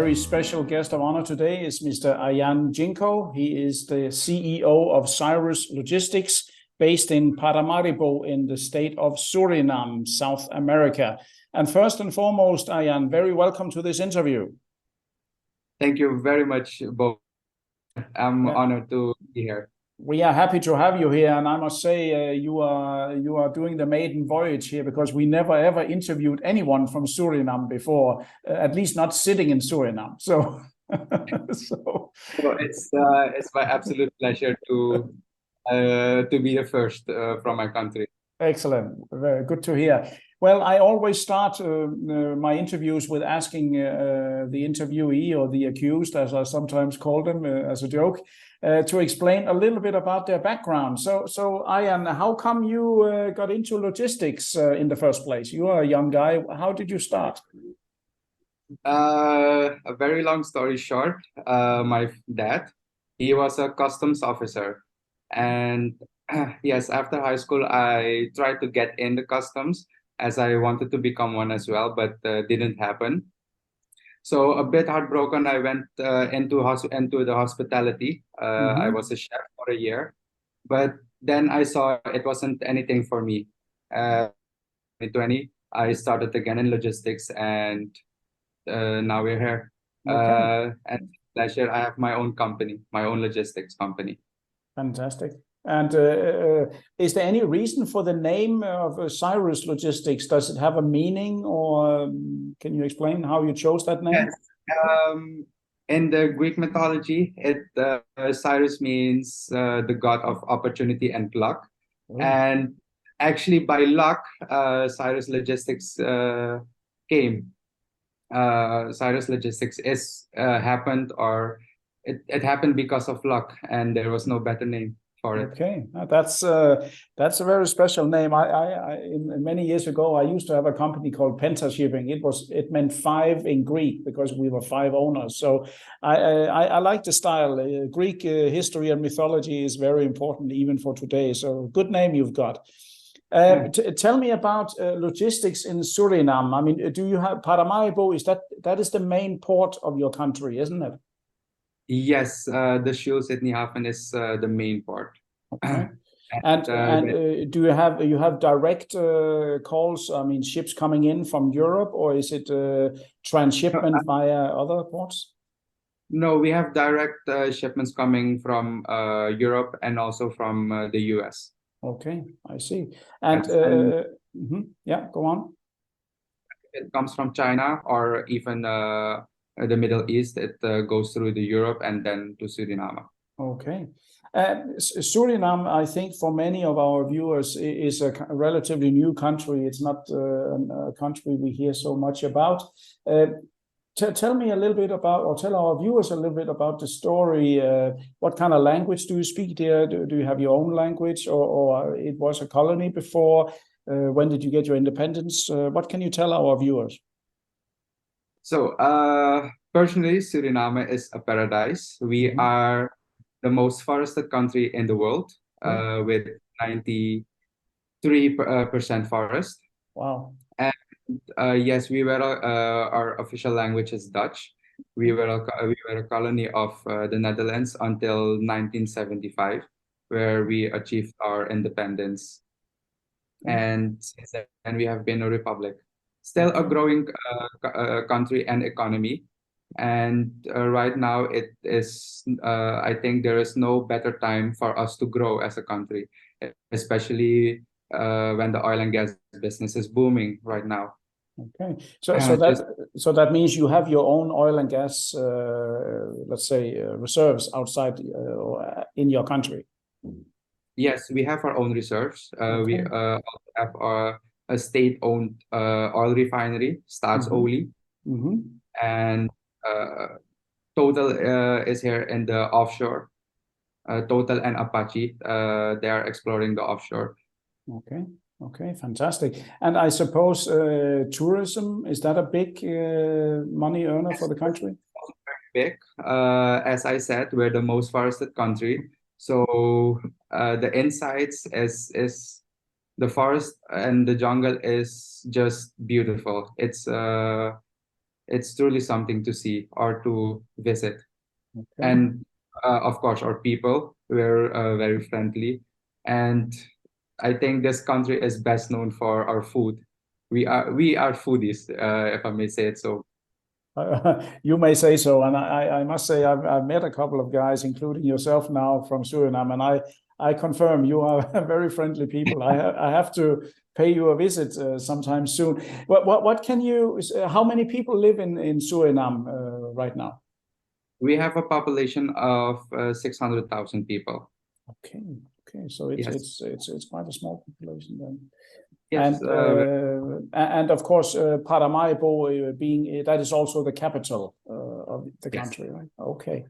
very special guest of honor today is Mr. Ayan Jhinkoe. He is the CEO of Caerus Logistics, based in Paramaribo in the state of Suriname, South America. And first and foremost, Ayan, very welcome to this interview. Thank you very much, Bo. I'm honored to be here. We are happy to have you here, and I must say you are doing the maiden voyage here, because we never ever interviewed anyone from Suriname before, at least not sitting in Suriname. So, it's my absolute pleasure to be the first from my country. Excellent, very good to hear. Well, I always start my interviews with asking the interviewee, or the accused, as I sometimes call them as a joke, to explain a little bit about their background. So Ayan, how come you got into logistics in the first place? You are a young guy. How did you start? A very long story short, my dad, he was a customs officer, and yes, after high school, I tried to get in the customs, as I wanted to become one as well, but didn't happen. So a bit heartbroken, I went into the hospitality. I was a chef for a year, but then I saw it wasn't anything for me. 2020, I started again in logistics, and now we're here. And pleasure, I have my own company, my own logistics company. Fantastic. And is there any reason for the name of Caerus Logistics? Does it have a meaning, or can you explain how you chose that name? Yes. In the Greek mythology, Caerus means the god of opportunity and luck. And actually, by luck, Caerus Logistics came. Caerus Logistics happened, or it happened because of luck, and there was no better name for it. Okay, that's a very special name. Many years ago, I used to have a company called Penta Shipping. It meant 5 in Greek, because we were 5 owners. So I like the style. Greek history and mythology is very important even for today. So good name you've got. Tell me about logistics in Suriname. I mean, do you have Paramaribo? That is the main port of your country, isn't it? Yes, the Sydney Haven is the main port. Okay. And do you have direct calls? I mean, ships coming in from Europe, or is it transshipment via other ports? No, we have direct shipments coming from Europe and also from the US. Okay, I see. And yeah, go on. It comes from China, or even the Middle East. It goes through the Europe and then to Suriname. Okay. Suriname, I think for many of our viewers, is a relatively new country. It's not a country we hear so much about. Tell me a little bit about, or tell our viewers a little bit about the story. What kind of language do you speak there? Do you have your own language, or it was a colony before? When did you get your independence? What can you tell our viewers? So, personally, Suriname is a paradise. We are the most forested country in the world, with 93% forest. Wow. And yes, our official language is Dutch. We were a colony of the Netherlands until 1975, where we achieved our independence. And since then, we have been a republic. Still a growing country and economy. And right now, it is, I think there is no better time for us to grow as a country, especially when the oil and gas business is booming right now. Okay, so that means you have your own oil and gas, let's say, reserves outside in your country. Yes, we have our own reserves. We also have a state-owned oil refinery, Staatsolie, and Total is here in the offshore. Total and Apache, they are exploring the offshore. Okay. Okay, fantastic. And I suppose tourism, is that a big money earner for the country? Very big. As I said, we're the most forested country. So the insights is the forest and the jungle is just beautiful. It's it's truly something to see or to visit. Okay. And of course, our people were very friendly, and I think this country is best known for our food. We are foodies, if I may say it so. You may say so, and I must say I've met a couple of guys, including yourself now from Suriname, and I confirm you are very friendly people. I have to pay you a visit sometime soon. What can you? How many people live in Suriname right now? We have a population of 600,000 people. Okay, okay, so Yes, it's quite a small population then. yes, And of course, Paramaribo being that is also the capital of the yes. country, right? Okay.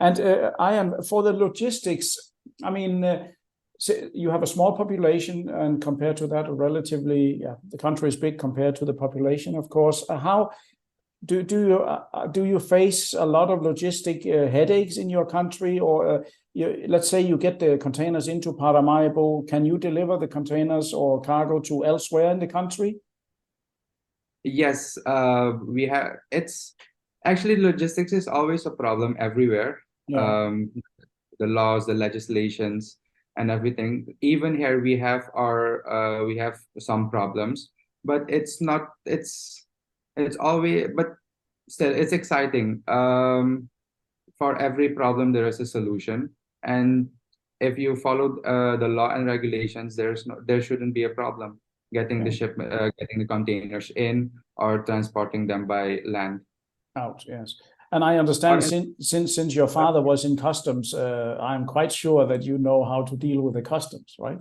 And I am for the logistics. I mean, so you have a small population, and compared to that, relatively, yeah, the country is big compared to the population, of course. How do you face a lot of logistic headaches in your country, or let's say you get the containers into Paramaribo, can you deliver the containers or cargo to elsewhere in the country? Yes, we have. It's actually logistics is always a problem everywhere. Yeah. Um, the laws, the legislations, and everything. Even here, we have some problems, but it's not. It's always, but still, it's exciting. For every problem, there is a solution, and if you follow the law and regulations, there shouldn't be a problem getting the Okay. shipment, getting the containers in or transporting them by land. Out, yes. And I understand Or since your father was in customs, I'm quite sure that you know how to deal with the customs, right?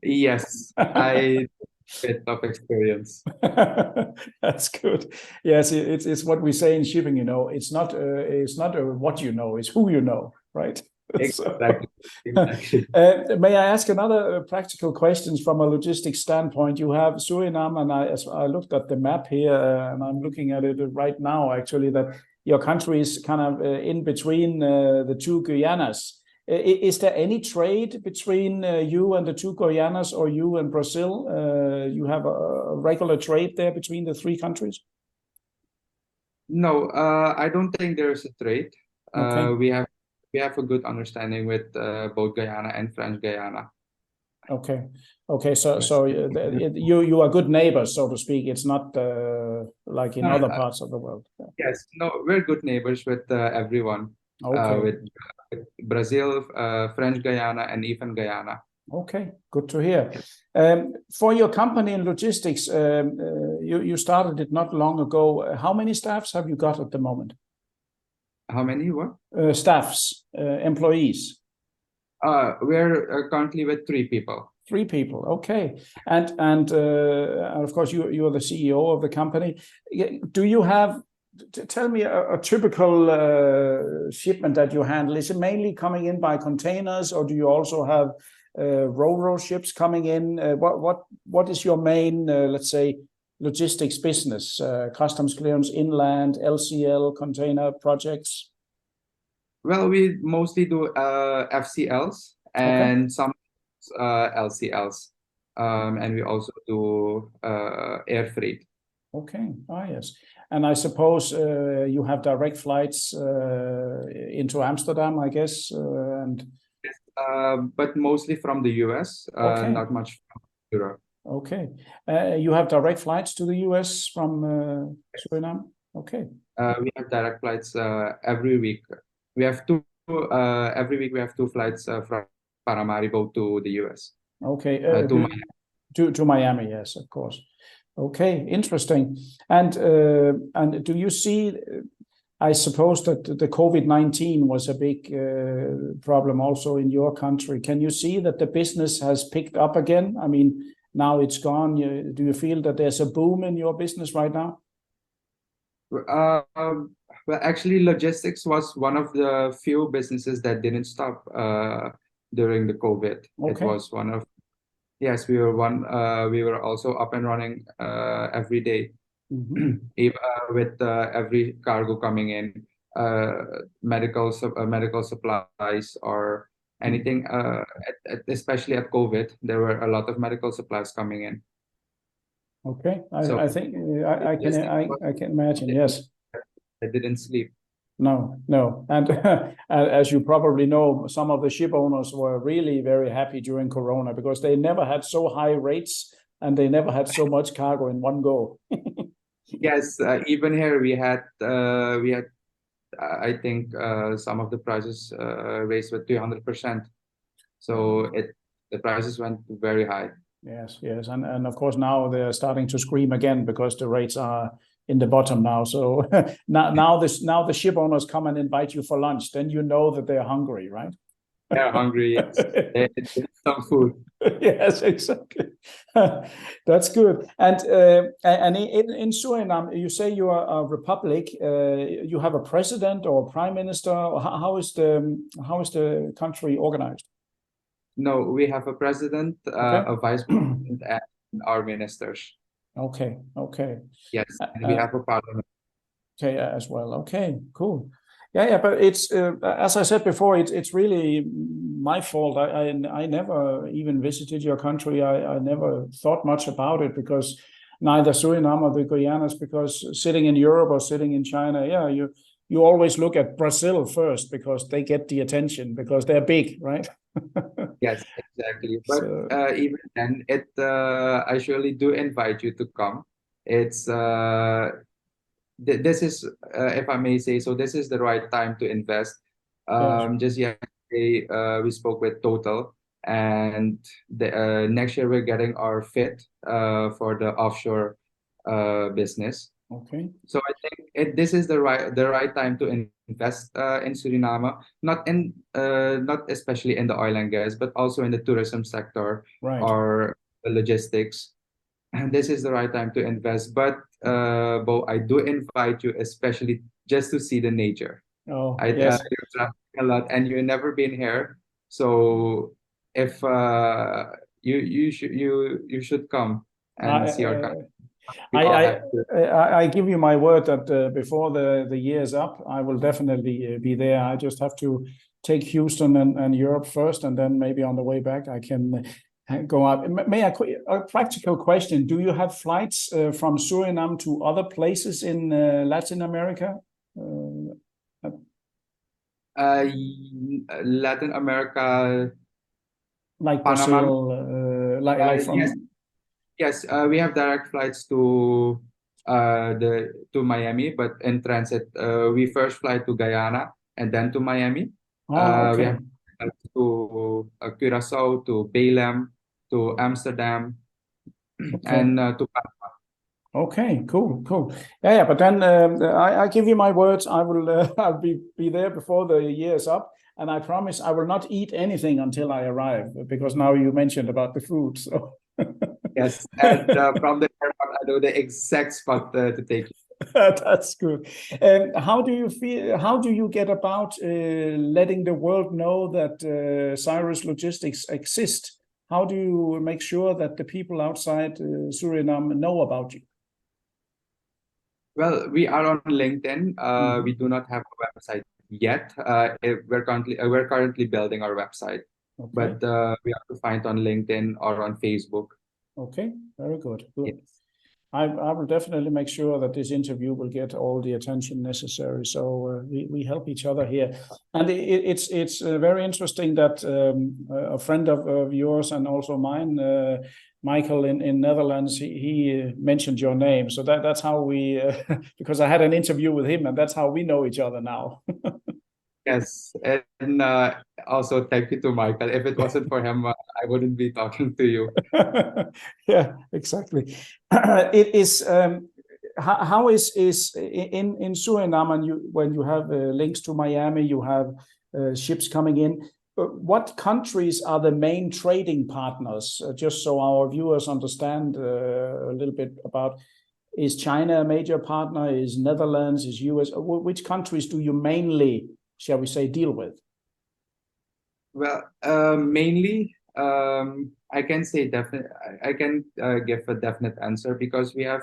yes, I bit of experience. That's good. Yes, it's what we say in shipping. You know, it's not what you know, it's who you know, right? So, Exactly, exactly. may I ask another practical questions from a logistics standpoint? You have Suriname, and as I looked at the map here, and I'm looking at it right now, actually, that your country is kind of in between the two Guyanas. Is there any trade between you and the two Guyanas, or you and Brazil? You have a regular trade there between the three countries? No, I don't think there's a trade. Okay. We have a good understanding with both Guyana and French Guyana. Okay. Okay. So Yes. you are good neighbors, so to speak. It's not like in other Uh, parts of the world. Yeah. yes, no, we're good neighbors with everyone. Okay. With Brazil, French Guyana, and even Guyana. Okay. Good to hear. For your company in logistics, you started it not long ago. How many staffs have you got at the moment? How many? What? Staffs, employees. We're currently with 3 people. 3 people, okay. And of course, you're the CEO of the company. Do you have? Tell me a typical shipment that you handle. Is it mainly coming in by containers, or do you also have ro-ro ships coming in? What is your main, let's say, logistics business? Customs clearance, inland, LCL, container projects. Well, we mostly do FCLs Okay. and some LCLs, and we also do air freight. Okay. Ah, yes. And I suppose you have direct flights into Amsterdam, I guess. And But mostly from the US, okay, not much from Europe. okay. You have direct flights to the US from Suriname? Okay. We have direct flights every week. We have every week we have 2 flights from Paramaribo to the US. Okay. To Miami. To Miami, yes, of course. Okay, interesting. And do you see? I suppose that the COVID-19 was a big problem also in your country. Can you see that the business has picked up again? I mean, now it's gone. Do you feel that there's a boom in your business right now? Well, actually, logistics was one of the few businesses that didn't stop during the COVID. It Okay. was one of, yes, we were one. We were also up and running every day. Mhm. With every cargo coming in, medical supplies or anything. Especially at COVID, there were a lot of medical supplies coming in. Okay. So I think I can logistics was I can imagine. Yes. I didn't sleep. No, no. And as you probably know, some of the ship owners were really very happy during Corona because they never had so high rates and they never had so much cargo in one go. Yes, even here we had I think some of the prices raised with 300%. So the prices went very high. Yes, yes. And of course now they're starting to scream again because the rates are in the bottom now. So now the ship owners come and invite you for lunch, then you know that they're hungry, right? They're hungry. Yes, they need some food. Yes, exactly. That's good. And in Suriname, you say you are a republic. You have a president or prime minister. Or how is the country organized? No, we have a president, Okay. a vice president, and our ministers. Okay. Okay. Yes, and we have a parliament. Okay, as well. Okay, cool. Yeah, but it's as I said before, it's really my fault. I never even visited your country. I never thought much about it because neither Suriname or the Guyanas, because sitting in Europe or sitting in China, yeah, you always look at Brazil first because they get the attention because they're big, right? Yes, exactly. But So, even then, I surely do invite you to come. It's this is, if I may say so, this is the right time to invest. yes. Just yesterday, we spoke with Total, and next year we're getting our fit for the offshore business. Okay. So I think this is the right time to invest in Suriname, not especially in the oil and gas, but also in the tourism sector Right. or the logistics. And this is the right time to invest. But Bo, I do invite you, especially just to see the nature. Oh, yes. You're traveling a lot, and you've never been here, so if you should come and see our I, country. We I, all I, have to. I give you my word that before the year is up, I will definitely be there. I just have to take Houston and Europe first, and then maybe on the way back I can go up. May I a practical question? Do you have flights from Suriname to other places in Latin America? Latin America, Like Panama. Brazil, like Yes, from. yes. We have direct flights to Miami, but in transit, we first fly to Guyana and then to Miami. Oh, We have okay. flights to Curacao, to Belém, to Amsterdam, Okay. and to Okay, cool. Yeah. But then I give you my words. I will. I'll be there before the year is up, and I promise I will not eat anything until I arrive because now you mentioned about the food. So yes, and from the airport, I know the exact spot to take you. that's good. How do you feel? How do you get about letting the world know that Caerus Logistics exist? How do you make sure that the people outside Suriname know about you? Well, we are on LinkedIn. We do not have a website yet. We're currently building our website, Okay. but we have to find on LinkedIn or on Facebook. Okay. Very good. Good. Yes. I will definitely make sure that this interview will get all the attention necessary. So we help each other here, and it's very interesting that a friend of yours and also mine, Michael in Netherlands, he mentioned your name. So that's how we because I had an interview with him, and that's how we know each other now. Yes, and also thank you to Michael. If it wasn't for him, I wouldn't be talking to you. Yeah, exactly. It is how is in Suriname, and when you have links to Miami, you have ships coming in. What countries are the main trading partners? Just so our viewers understand a little bit about. Is China a major partner? Is Netherlands? Is US? Which countries do you mainly, shall we say, deal with? Well, mainly, I can say definite. I can give a definite answer because we have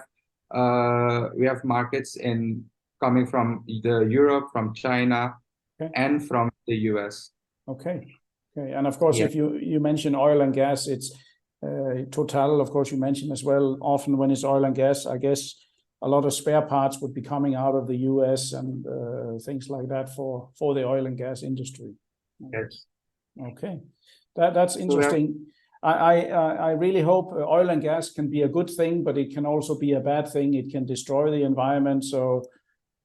markets in coming from the Europe, from China, Okay. and from the US. Okay. And of course, Yeah. if you mention oil and gas, Total, of course, you mentioned as well, often when it's oil and gas, I guess a lot of spare parts would be coming out of the US and things like that for the oil and gas industry. Yes. Okay, that's interesting. I really hope oil and gas can be a good thing, but it can also be a bad thing. It can destroy the environment. So,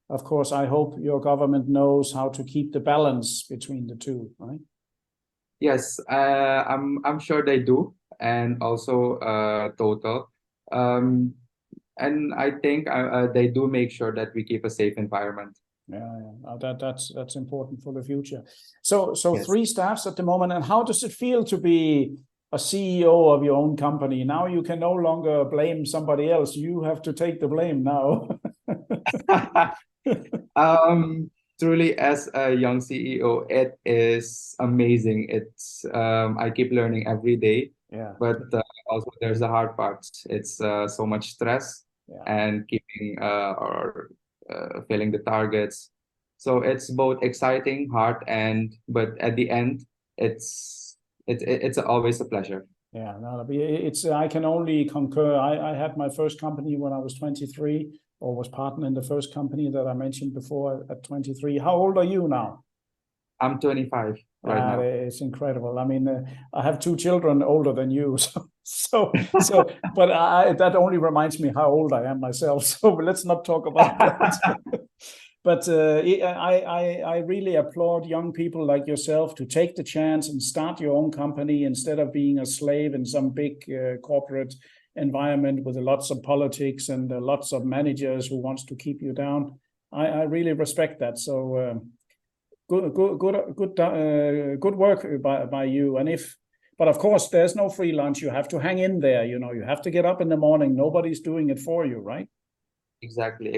of course, I hope your government knows how to keep the balance between the two, right? Yes, I'm sure they do, and also Total. And I think they do make sure that we keep a safe environment. Yeah. That's important for the future. So Yes. 3 staffs at the moment, and how does it feel to be a CEO of your own company? Now you can no longer blame somebody else. You have to take the blame now. Truly, as a young CEO, it is amazing. I keep learning every day, Yeah. but also there's the hard parts. It's so much stress and keeping or filling the targets. So it's both exciting, hard, but at the end, it's always a pleasure. Yeah, no, it's I can only concur. I had my first company when I was 23, or was partner in the first company that I mentioned before at 23. How old are you now? I'm 25 right now. It's incredible. I mean, I have 2 children older than you, but that only reminds me how old I am myself. So let's not talk about that. But I really applaud young people like yourself to take the chance and start your own company instead of being a slave in some big corporate environment with lots of politics and lots of managers who wants to keep you down. I really respect that. So good work by you. But of course, there's no free lunch. You have to hang in there. You have to get up in the morning. Nobody's doing it for you, right? Exactly.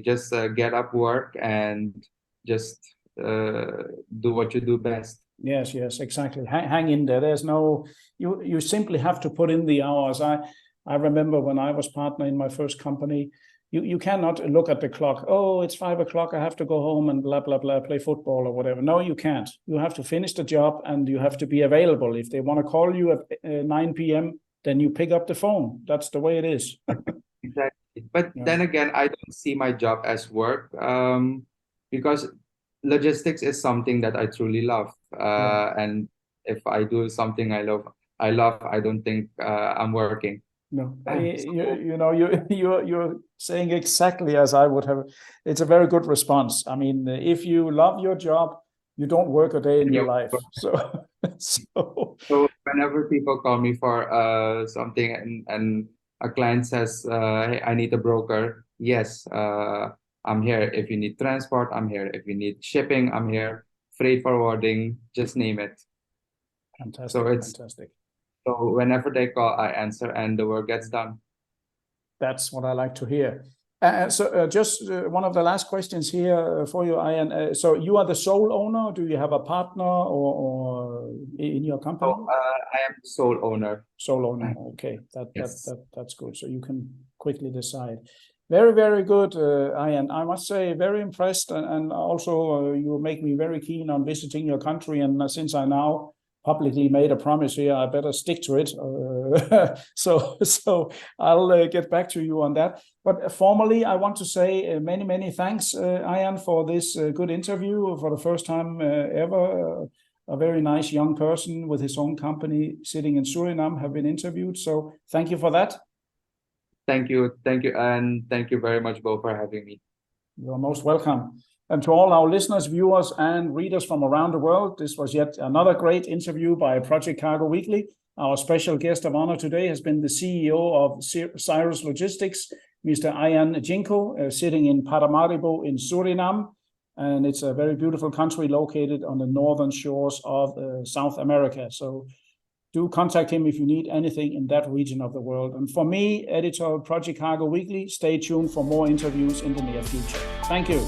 Just get up, work, and just do what you do best. Yes, exactly. Hang in there. There's no, you simply have to put in the hours. I remember when I was partner in my first company, you cannot look at the clock. Oh, it's 5 o'clock. I have to go home and blah, blah, blah, play football or whatever. No, you can't. You have to finish the job and you have to be available. If they want to call you at 9 p.m., then you pick up the phone. That's the way it is. Exactly. But then again, I don't see my job as work because logistics is something that I truly love. And if I do something I love, I don't think I'm working. No, you're saying exactly as I would have. It's a very good response. I mean, if you love your job, you don't work a day in your life. So whenever people call me for something and a client says, hey, I need a broker. Yes, I'm here. If you need transport, I'm here. If you need shipping, I'm here. Freight forwarding, just name it. Fantastic. Fantastic. So whenever they call, I answer and the work gets done. That's what I like to hear. Just one of the last questions here for you, Ayan. So you are the sole owner? Do you have a partner or in your company? I am the sole owner. Sole owner. Okay, Yes. that's good. So you can quickly decide. Very, very good, Ayan. I must say, very impressed, and also you make me very keen on visiting your country. And since I now publicly made a promise here, I better stick to it. So I'll get back to you on that. But formally, I want to say many, many thanks, Ayan, for this good interview for the first time ever. A very nice young person with his own company sitting in Suriname have been interviewed. So thank you for that. Thank you, and thank you very much, Bo, for having me. You're most welcome. And to all our listeners, viewers, and readers from around the world, this was yet another great interview by Project Cargo Weekly. Our special guest of honor today has been the CEO of Caerus Logistics, Mr. Ayan Jhinkoe, sitting in Paramaribo in Suriname. And it's a very beautiful country located on the northern shores of South America. So do contact him if you need anything in that region of the world. And for me, editor of Project Cargo Weekly, stay tuned for more interviews in the near future. Thank you.